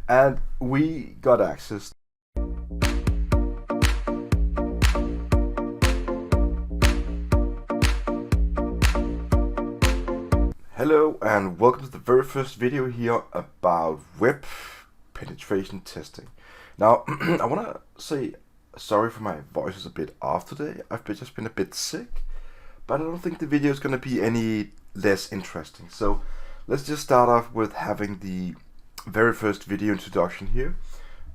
and we got access. Hello and welcome to the very first video here about web penetration testing. Now, I want to say sorry for my voice is a bit off today. I've just been a bit sick, but I don't think the video is going to be any less interesting. So let's just start off with having the very first video introduction here.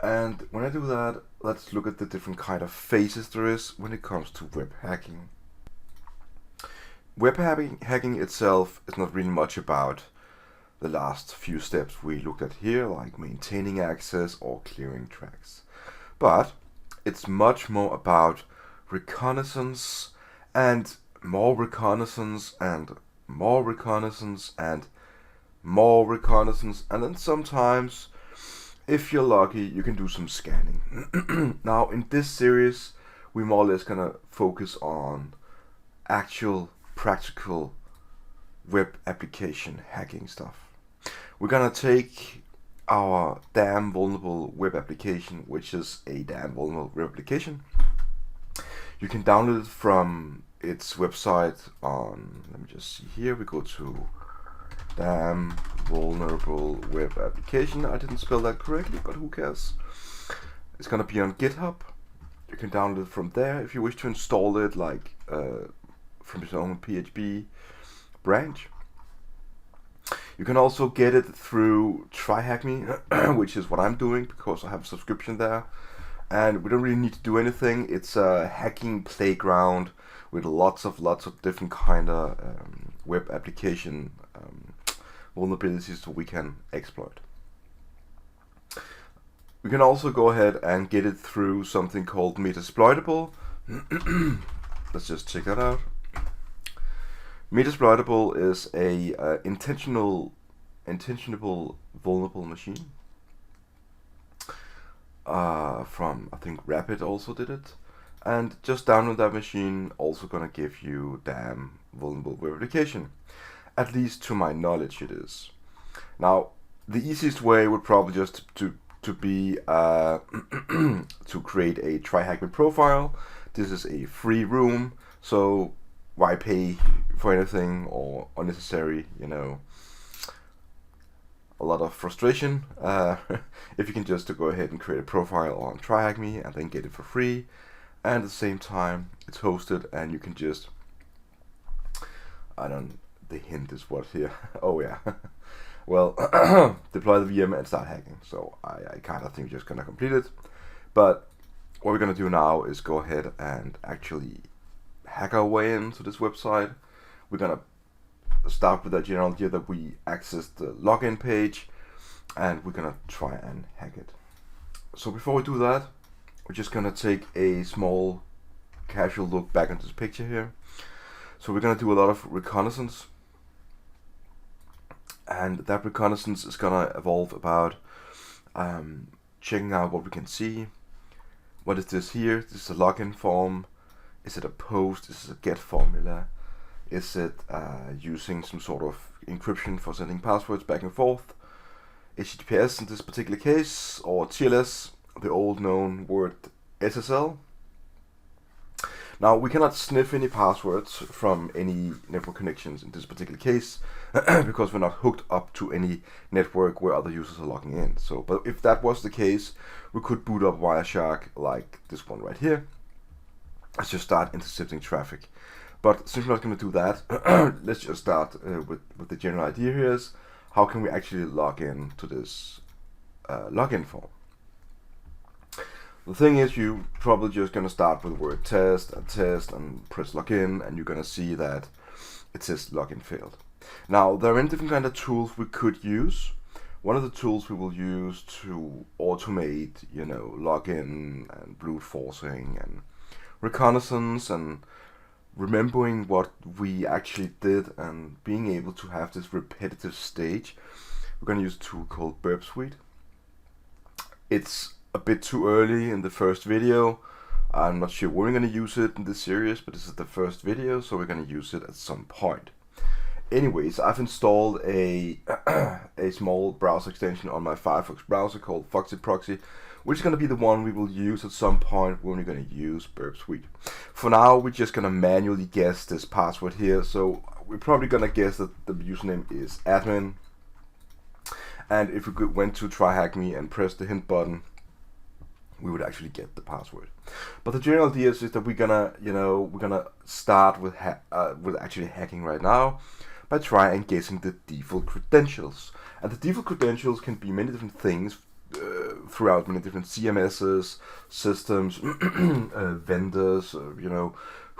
And when I do that, let's look at the different kind of phases there is when it comes to web hacking. Web hacking itself is not really much about the last few steps we looked at here, like maintaining access or clearing tracks. But it's much more about reconnaissance and more reconnaissance and more reconnaissance and more reconnaissance, and then sometimes, if you're lucky, you can do some scanning. Now, in this series, we more or less gonna focus on actual practical web application hacking stuff. We're gonna take our damn vulnerable web application, which is a damn vulnerable web application. You can download it from its website on, let me just see here, we go to damn vulnerable web application. I didn't spell that correctly, but who cares? It's gonna be on GitHub. You can download it from there if you wish to install it, like from his own PHP branch. You can also get it through TryHackMe, which is what I'm doing because I have a subscription there. And we don't really need to do anything. It's a hacking playground with lots of different kind of web application vulnerabilities that we can exploit. We can also go ahead and get it through something called Metasploitable. Let's just check that out. Metasploitable is a intentional vulnerable machine. From I think Rapid also did it, and just download that machine. Also gonna give you damn vulnerable web application. At least to my knowledge, it is. Now, the easiest way would probably just to be to create a TryHackMe profile. This is a free room, so why pay for anything or unnecessary, you know, a lot of frustration. If you can just to go ahead and create a profile on TryHackMe and then get it for free, and at the same time it's hosted and you can just, the hint is what here? Oh yeah. Well, deploy the VM and start hacking. So I kind of think we're just gonna complete it. But what we're gonna do now is go ahead and actually hack our way into this website. We're gonna start with the general idea that we access the login page and we're gonna try and hack it. So before we do that, we're just gonna take a small casual look back into this picture here. So we're gonna do a lot of reconnaissance, and that reconnaissance is gonna evolve about checking out what we can see. What is this here? This is a login form. Is it a post? Is it a get formula? Is it using some sort of encryption for sending passwords back and forth? HTTPS in this particular case, or TLS, the old known word SSL. Now, we cannot sniff any passwords from any network connections in this particular case because we're not hooked up to any network where other users are logging in. So, but if that was the case, we could boot up Wireshark like this one right here. Let's just start intercepting traffic. But since we're not going to do that, let's just start with the general idea here is how can we actually log in to this login form. The thing is, you probably just going to start with the word test and press login, and you're going to see that it says login failed. Now, there are many different kind of tools we could use. One of the tools we will use to automate, you know, login and brute forcing and reconnaissance and remembering what we actually did and being able to have this repetitive stage, we're going to use a tool called Burp Suite. It's a bit too early in the first video. I'm not sure when we're going to use it in this series, but this is the first video, so we're going to use it at some point. anyways, I've installed a a small browser extension on my Firefox browser called Foxy Proxy, which is going to be the one we will use at some point when we're going to use Burp Suite. For now, we're just going to manually guess this password here. So we're probably going to guess that the username is admin. And if we went to try hack me and press the hint button, we would actually get the password. But the general idea is that we're gonna start with actually hacking right now by trying and guessing the default credentials. And the default credentials can be many different things throughout many different CMSs, systems, vendors.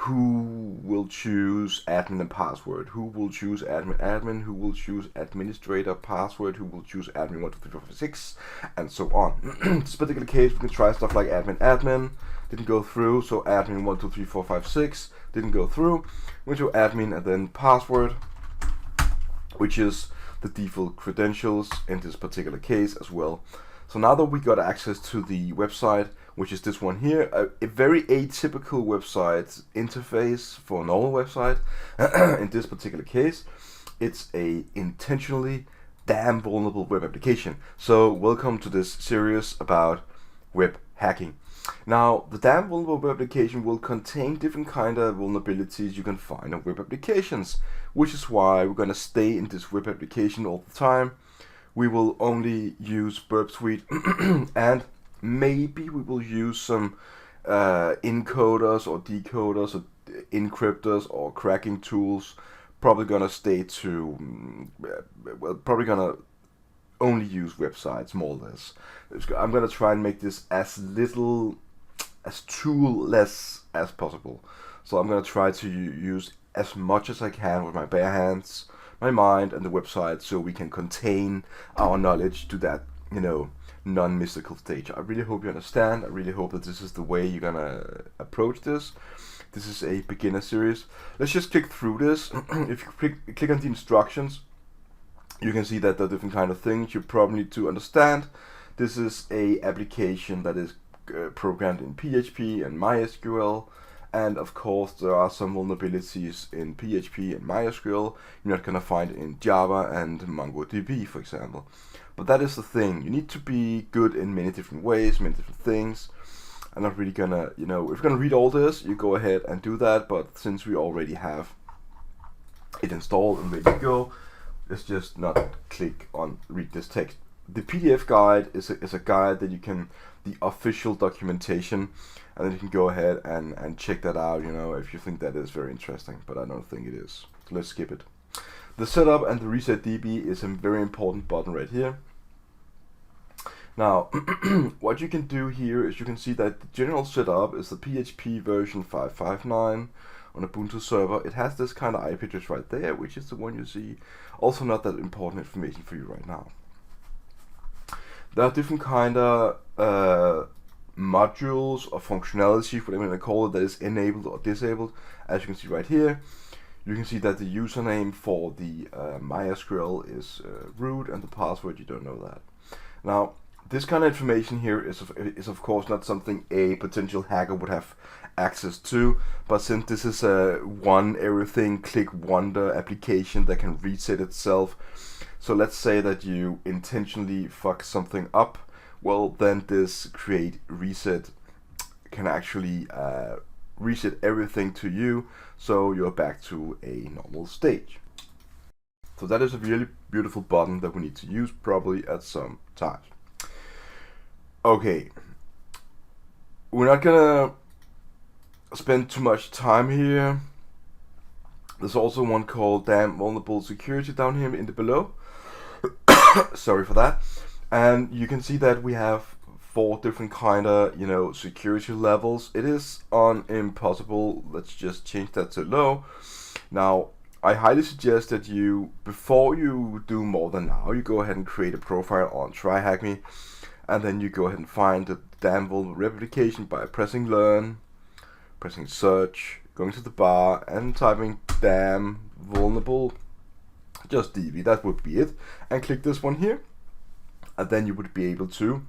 Who will choose admin and password, who will choose admin, who will choose administrator password, who will choose admin 1 2 3 4 5 6, and so on. In this particular case, we can try stuff like admin didn't go through, so admin 1 2 3 4 5 6 didn't go through. We do admin and then password, which is the default credentials in this particular case as well. So now that we got access to the website, which is this one here, a very atypical website interface for a normal website. In this particular case, it's a intentionally damn vulnerable web application. So welcome to this series about web hacking. Now, the damn vulnerable web application will contain different kind of vulnerabilities you can find on web applications, which is why we're going to stay in this web application all the time. We will only use Burp Suite and maybe we will use some encoders or decoders or encryptors or cracking tools. Probably gonna stay to, probably gonna only use websites more or less. I'm gonna try and make this as tool-less as possible. So I'm gonna try to use as much as I can with my bare hands, my mind, and the website, so we can contain our knowledge to that, non-mystical stage. I really hope you understand. I really hope that this is the way you're gonna approach this. This is a beginner series. Let's just click through this. If you click on the instructions, you can see that there are different kind of things you probably need to understand. This is a application that is programmed in PHP and MySQL, and of course there are some vulnerabilities in PHP and MySQL you're not gonna find in Java and MongoDB, for example. But that is the thing. You need to be good in many different ways, many different things. I'm not really gonna, if you're gonna read all this, you go ahead and do that. But since we already have it installed and ready to go, let's just not click on read this text. The PDF guide is a guide that you can, the official documentation, and then you can go ahead and check that out, if you think that is very interesting. But I don't think it is. So let's skip it. The setup and the reset DB is a very important button right here. Now, what you can do here is you can see that the general setup is the PHP version 5.5.9 on Ubuntu server. It has this kind of IP address right there, which is the one you see. Also not that important information for you right now. There are different kind of modules or functionality, whatever you want to call it, that is enabled or disabled. As you can see right here, you can see that the username for the MySQL is root, and the password, you don't know that. Now, this kind of information here is of course not something a potential hacker would have access to, but since this is a one everything click wonder application that can reset itself, so let's say that you intentionally fuck something up, well then this create reset can actually reset everything to you, so you're back to a normal stage. So that is a really beautiful button that we need to use probably at some time. Okay, we're not gonna spend too much time here. There's also one called damn vulnerable security down here in the below. Sorry for that. And you can see that we have 4 different kind of security levels. It is on impossible. Let's just change that to low. Now I highly suggest that you, before you do more than now, you go ahead and create a profile on TryHackMe, and then you go ahead and find the damn vulnerable application by pressing learn, pressing search, going to the bar and typing damn vulnerable, just DV, that would be it, and click this one here, and then you would be able to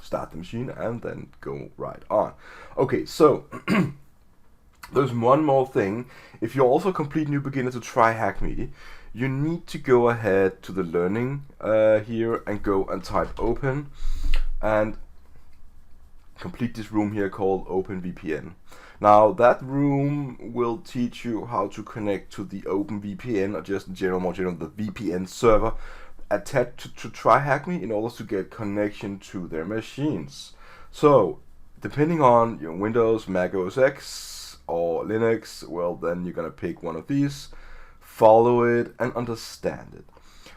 start the machine and then go right on. Okay, so There's one more thing. If you're also a complete new beginner to try Hack Me, you need to go ahead to the learning here and go and type open and complete this room here called OpenVPN. Now that room will teach you how to connect to the OpenVPN, or just more general the VPN server attached to try Hack Me in order to get connection to their machines. So depending on your Windows, Mac OS X or Linux, well then you're gonna pick one of these, follow it and understand it.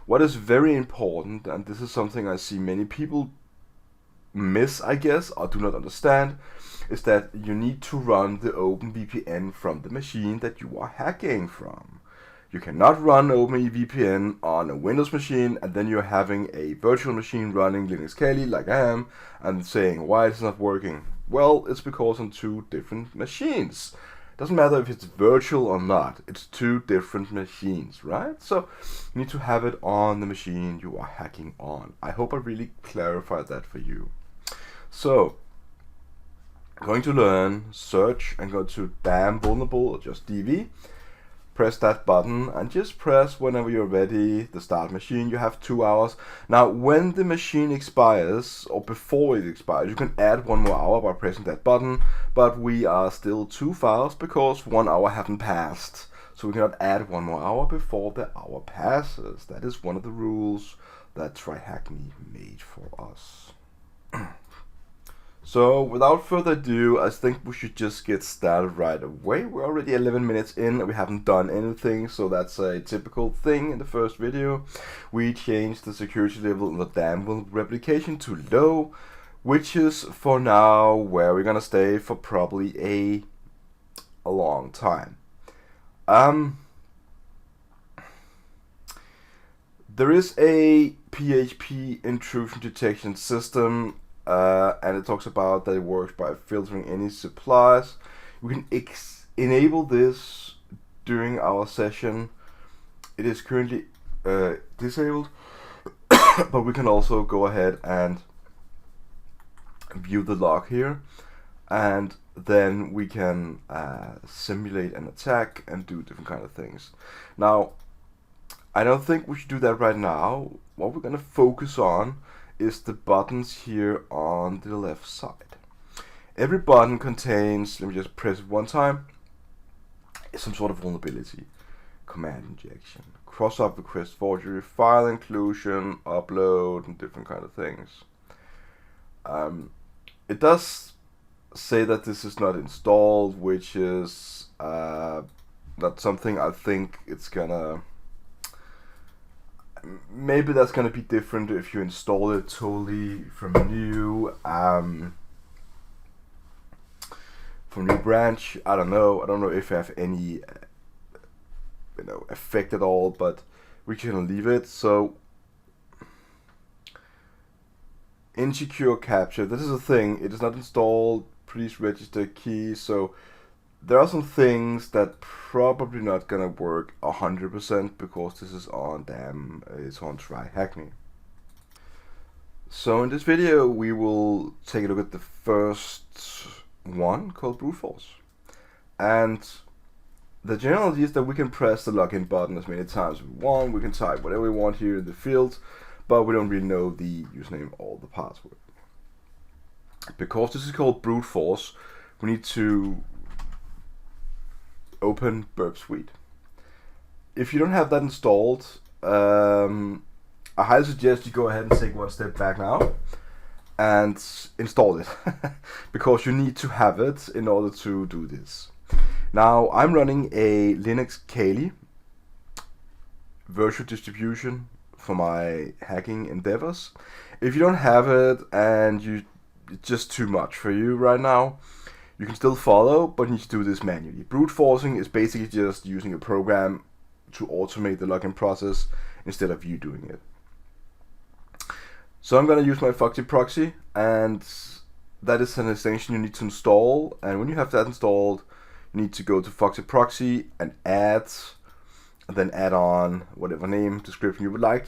What is very important, and this is something I see many people miss, I guess, or do not understand, is that you need to run the OpenVPN from the machine that you are hacking from. You cannot run OpenVPN on a Windows machine and then you're having a virtual machine running Linux Kali like I am and saying, why is it not working? Well, it's because on two different machines. Doesn't matter if it's virtual or not, it's two different machines, right? So you need to have it on the machine you are hacking on. I hope I really clarified that for you. So, going to learn, search and go to damn vulnerable or just DV. Press that button and just press whenever you're ready the start machine. You have 2 hours. Now when the machine expires or before it expires, you can add 1 more hour by pressing that button, but we are still too fast because 1 hour haven't passed. So we cannot add 1 more hour before the hour passes. That is one of the rules that TryHackMe made for us. So without further ado, I think we should just get started right away. We're already 11 minutes in and we haven't done anything, so that's a typical thing in the first video. We changed the security level in the damn replication to low, which is for now where we're gonna stay for probably a long time. There is a PHP intrusion detection system. And it talks about that it works by filtering any supplies. We can enable this during our session. It is currently disabled, but we can also go ahead and view the log here, and then we can simulate an attack and do different kind of things. Now, I don't think we should do that right now. What we're gonna focus on is the buttons here on the left side. Every button contains, let me just press it one time, some sort of vulnerability. Command injection, cross-up request forgery, file inclusion, upload, and different kind of things. It does say that this is not installed, which is not something I think it's gonna. Maybe that's gonna be different if you install it totally from new branch. I don't know if I have any effect at all, but we can leave it. So insecure capture, this is a thing. It is not installed. Please register key. So there are some things that probably not gonna work 100% because this is on it's on TryHackMe. So in this video we will take a look at the first one called brute force, and the general idea is that we can press the login button as many times as we want. We can type whatever we want here in the field, but we don't really know the username or the password. Because this is called brute force, we need to open Burp Suite. If you don't have that installed, I highly suggest you go ahead and take one step back now and install it because you need to have it in order to do this. Now I'm running a Linux Kali virtual distribution for my hacking endeavors. If you don't have it and it's just too much for you right now, you can still follow, but you need to do this manually. Brute forcing is basically just using a program to automate the login process instead of you doing it. So I'm going to use my Foxy proxy, and that is an extension you need to install. And when you have that installed, you need to go to Foxy proxy and then add on whatever name description you would like,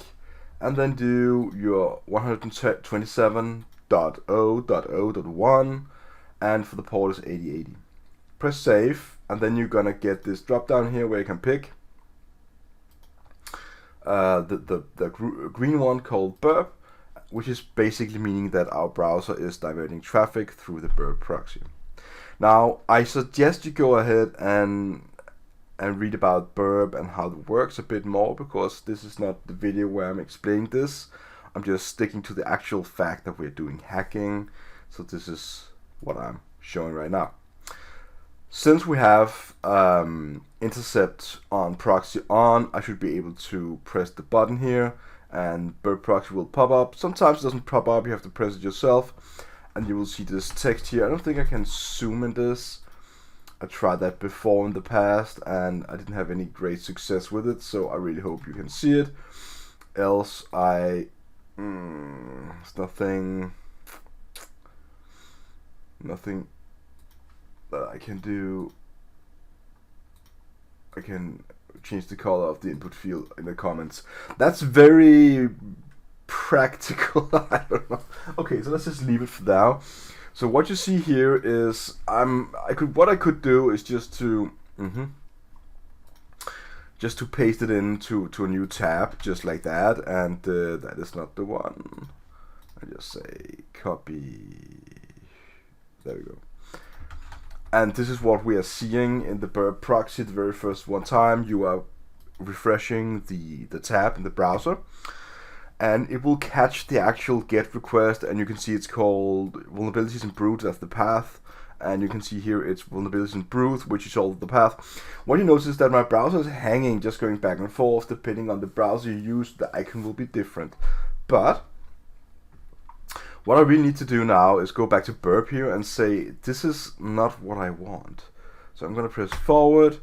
and then do your 127.0.0.1. and for the port is 8080. Press save, and then you're gonna get this drop down here where you can pick the green one called burp, which is basically meaning that our browser is diverting traffic through the burp proxy. Now, I suggest you go ahead and read about burp and how it works a bit more, because this is not the video where I'm explaining this. I'm just sticking to the actual fact that we're doing hacking. So this is what I'm showing right now. Since we have intercept on proxy on, I should be able to press the button here and burp proxy will pop up. Sometimes it doesn't pop up, you have to press it yourself, and you will see this text here. I don't think I can zoom in this. I tried that before in the past and I didn't have any great success with it, so I really hope you can see it. Else there's nothing that I can do. I can change the color of the input field in the comments. That's very practical. I don't know. Okay, so let's just leave it for now. So what you see here is what I could do is just to paste it into a new tab, just like that, and that is not the one. I just say copy. There we go. And this is what we are seeing in the burp proxy. The very first one time you are refreshing the tab in the browser, and it will catch the actual GET request, and you can see it's called vulnerabilities and brute. That's the path, and you can see here it's vulnerabilities and brute, which is all the path. What you notice is that my browser is hanging, just going back and forth. Depending on the browser you use, the icon will be different. But what I really need to do now is go back to burp here and say, this is not what I want. So I'm going to press forward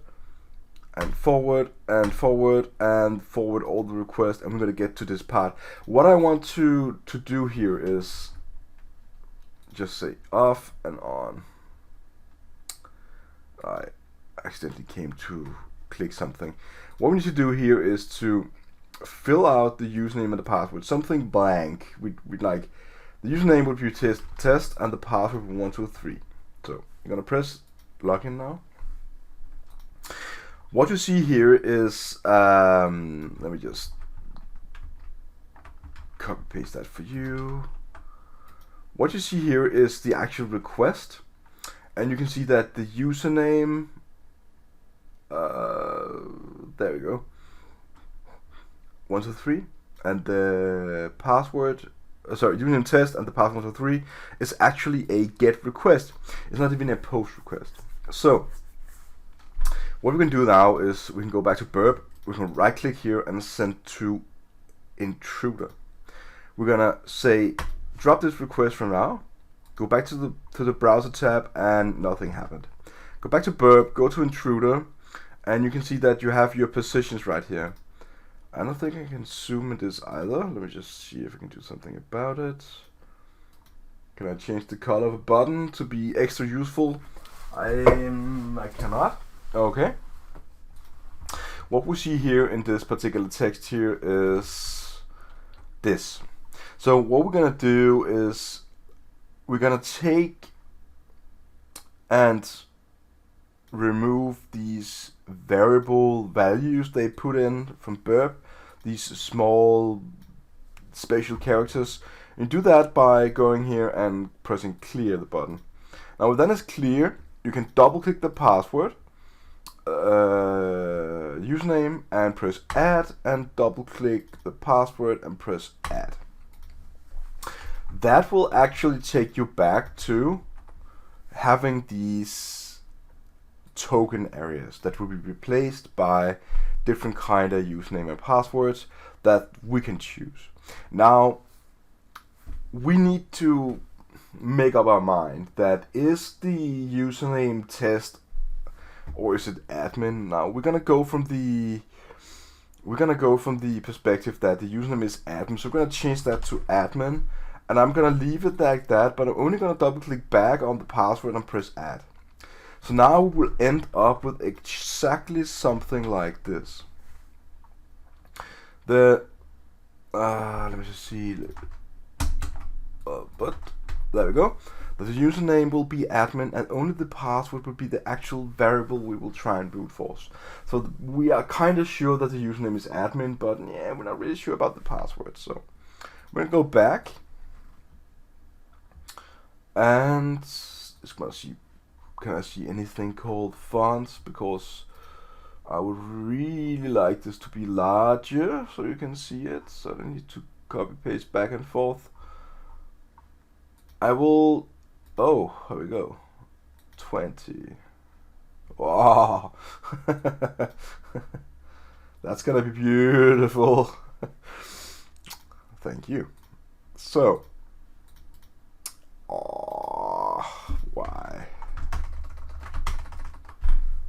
and forward and forward and forward all the requests, and we're going to get to this part. What I want to do here is just say off and on. I accidentally came to click something. What we need to do here is to fill out the username and the password, something blank. We'd like the username would be test and the password would be 1, 2, 3. So I'm gonna press login now. What you see here is let me just copy paste that for you. What you see here is the actual request, and you can see that the username, there we go, 1, 2, 3, and the password, username test and the password 1, 2, 3 is actually a GET request. It's not even a POST request. So what we can do now is we can go back to burp. We can right click here and send to intruder. We're gonna say drop this request from now. Go back to the browser tab, and nothing happened. Go back to burp, go to intruder, and you can see that you have your positions right here. I don't think I can zoom in this either. Let me just see if I can do something about it. Can I change the color of a button to be extra useful? I cannot. Okay. What we see here in this particular text here is this. So what we're gonna do is we're gonna take and remove these variable values they put in from burp, these small spatial characters. You do that by going here and pressing clear the button. Now when that is clear, you can double click the password, username, and press add, and double click the password and press add. That will actually take you back to having these token areas that will be replaced by different kind of username and passwords that we can choose. Now we need to make up our mind that is the username test or is it admin. Now we're gonna go from the perspective that the username is admin, so we're gonna change that to admin, and I'm gonna leave it like that, but I'm only gonna double click back on the password and press add. So now we'll end up with exactly something like this. Let me just see. But there we go. that the username will be admin and only the password will be the actual variable we will try and brute force. So we are kind of sure that the username is admin, but yeah, we're not really sure about the password. So we're gonna go back and it's gonna see, can I see anything called fonts, because I would really like this to be larger so you can see it. So I need to copy paste back and forth. I will, oh, here we go, 20. Wow. That's gonna be beautiful. Thank you. So, why?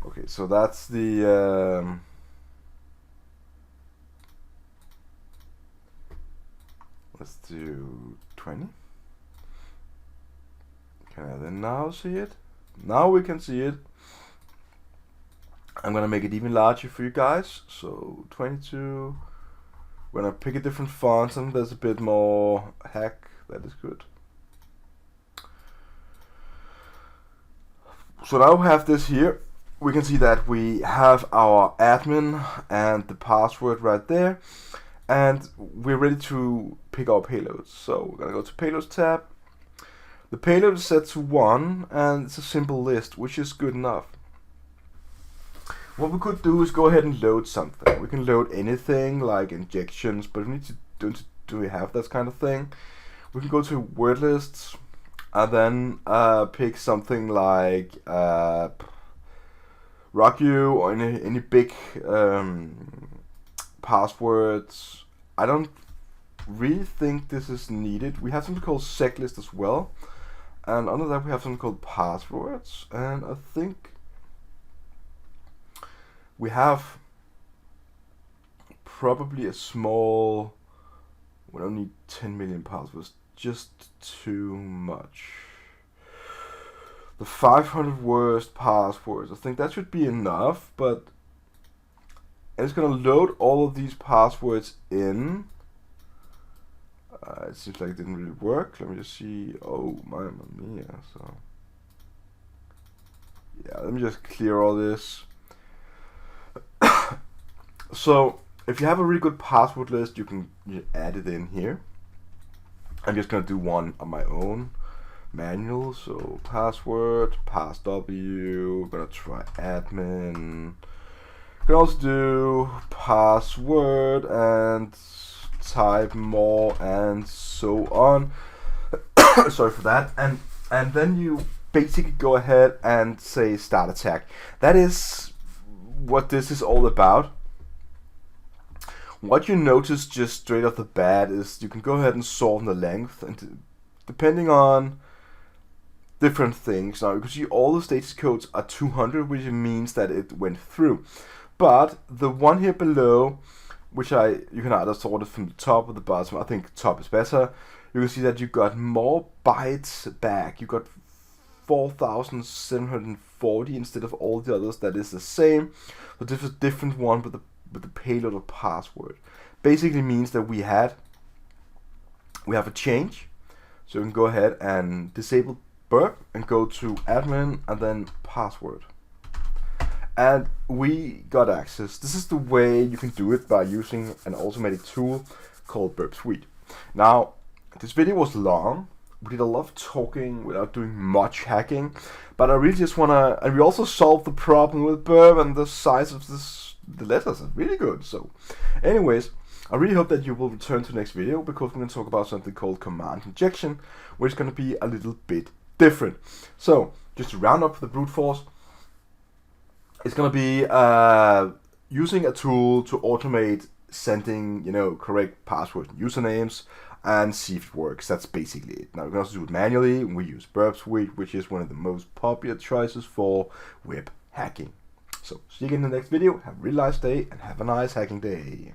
Okay, so that's the let's do 20. Can I then now see it? Now we can see it. I'm gonna make it even larger for you guys. So 22. When I pick a different font and there's a bit more hack, that is good. So now we have this here. We can see that we have our admin and the password right there, and we're ready to pick our payloads. So we're gonna go to Payloads tab. The payload is set to 1, and it's a simple list, which is good enough. What we could do is go ahead and load something. We can load anything like injections, but we need to do we have that kind of thing? We can go to word lists and then pick something like RockU or any big passwords. I don't really think this is needed. We have something called seglist as well, and under that we have something called passwords, and I think we have probably a small, we don't need 10 million passwords, just too much. The 500 worst passwords, I think that should be enough, but it's gonna load all of these passwords in. It seems like it didn't really work. Let me just see. Oh, mamma mia. So yeah, let me just clear all this. So if you have a really good password list, you can add it in here. I'm just gonna do one on my own manual. So password, pass W. We're gonna try admin. You can also do password and type more and so on. Sorry for that. And then you basically go ahead and say start attack. That is what this is all about. What you notice just straight off the bat is you can go ahead and sort the length, and depending on different things. Now you can see all the status codes are 200, which means that it went through. But the one here below, which you can either sort it from the top or the bottom. I think top is better. You can see that you got more bytes back. You got 4,740 instead of all the others that is the same. So this is a different one with the payload or password. Basically means that we have a change. So you can go ahead and disable burp and go to admin and then password. And we got access. This is the way you can do it by using an automated tool called Burp Suite. Now, this video was long. We did a lot of talking without doing much hacking, but I really just wanna, and we also solved the problem with burp, and the size of the letters is really good. So anyways, I really hope that you will return to the next video, because we're gonna talk about something called command injection, which is gonna be a little bit different. So just to round up the brute force, it's gonna be using a tool to automate sending, correct passwords and usernames and see if it works. That's basically it. Now we can also do it manually. We use Burp Suite, which is one of the most popular choices for web hacking. So see you again in the next video. Have a really nice day and have a nice hacking day.